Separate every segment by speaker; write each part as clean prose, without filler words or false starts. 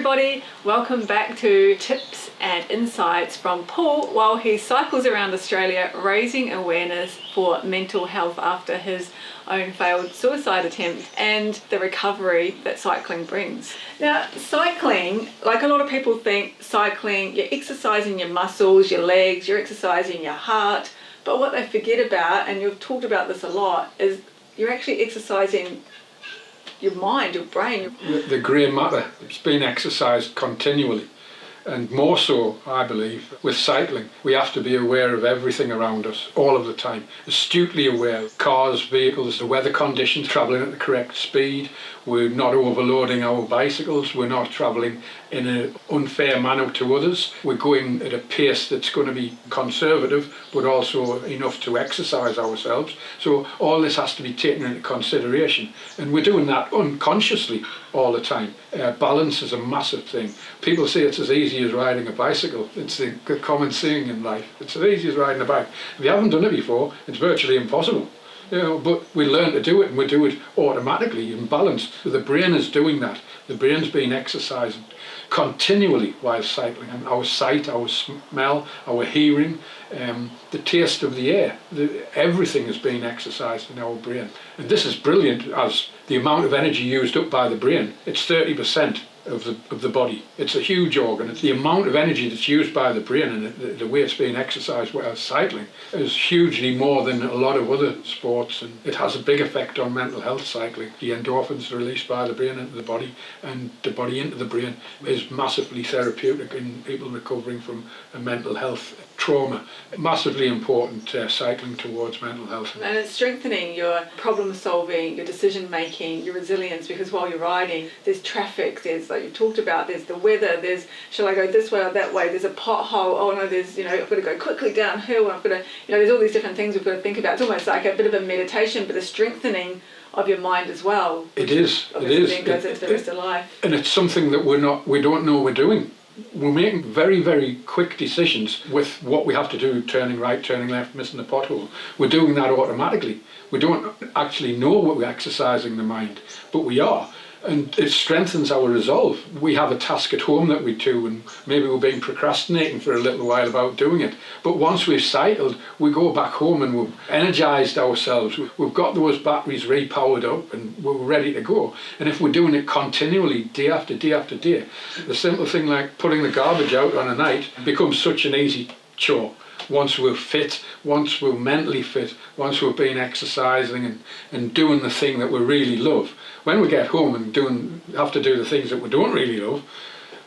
Speaker 1: everybody, welcome back to Tips and Insights from Paul while he cycles around Australia raising awareness for mental health after his own failed suicide attempt and the recovery that cycling brings. Now, cycling, like a lot of people think cycling, you're exercising your muscles, your legs, you're exercising your heart, but what they forget about, and you've talked about this a lot, is you're actually exercising your mind, your brain.
Speaker 2: The grey matter, it's been exercised continually, and more so, I believe, with cycling. We have to be aware of everything around us all of the time, astutely aware of cars, vehicles, the weather conditions, travelling at the correct speed. We're not overloading our bicycles, we're not travelling in an unfair manner to others. We're going at a pace that's going to be conservative, but also enough to exercise ourselves. So all this has to be taken into consideration, and we're doing that unconsciously all the time. Balance is a massive thing. People say it's as easy as riding a bicycle. It's the common saying in life. It's as easy as riding a bike. If you haven't done it before, it's virtually impossible. But we learn to do it, and we do it automatically in balance. So the brain is doing that. The brain's been exercising continually while cycling. And our sight, our smell, our hearing, the taste of the air, everything is being exercised in our brain. And this is brilliant, as the amount of energy used up by the brain, it's 30% of the body. It's a huge organ. It's the amount of energy that's used by the brain, and the way it's being exercised while cycling is hugely more than a lot of other sports, and it has a big effect on mental health. Cycling, the endorphins released by the brain into the body and the body into the brain is massively therapeutic in people recovering from a mental health trauma. Massively important, cycling towards mental health.
Speaker 1: And it's strengthening your problem solving, your decision making, your resilience, because while you're riding, there's traffic, there's, like you've talked about, there's the weather, there's, shall I go this way or that way, there's a pothole, oh no, there's, I've got to go quickly downhill, I've got to, there's all these different things we've got to think about. It's almost like a bit of a meditation, but a strengthening of your mind as well.
Speaker 2: It is.
Speaker 1: Then goes into the rest of life.
Speaker 2: And it's something that we don't know we're doing. We're making very, very quick decisions with what we have to do, turning right, turning left, missing the pothole. We're doing that automatically. We don't actually know we're exercising the mind, but we are. And it strengthens our resolve. We have a task at home that we do, and maybe we've been procrastinating for a little while about doing it. But once we've cycled, we go back home and we've energised ourselves. We've got those batteries repowered up and we're ready to go. And if we're doing it continually, day after day after day, the simple thing like putting the garbage out on a night becomes such an easy chore. Once we're fit, once we're mentally fit, once we've been exercising and doing the thing that we really love, when we get home and have to do the things that we don't really love,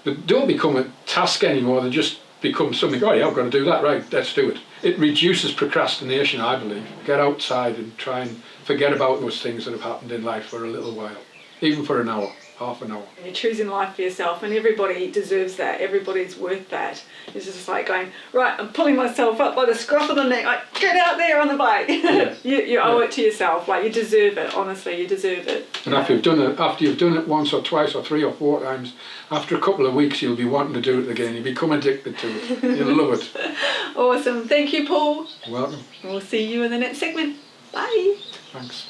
Speaker 2: they don't become a task anymore. They just become something, oh yeah, I've got to do that, right, let's do it. It reduces procrastination, I believe. Get outside and try and forget about those things that have happened in life for a little while, even for an hour. Half an hour. You're
Speaker 1: choosing life for yourself, and everybody deserves that. Everybody's worth that. It's just like going, right, I'm pulling myself up by the scruff of the neck, like, get out there on the bike. Yeah. you owe it to yourself. Like, you deserve it. Honestly, you deserve it.
Speaker 2: And after you've done it once or twice or 3 or 4 times, after a couple of weeks you'll be wanting to do it again. You become addicted to it. You'll love it.
Speaker 1: Awesome. Thank you, Paul.
Speaker 2: You're welcome.
Speaker 1: We'll see you in the next segment. Bye.
Speaker 2: Thanks.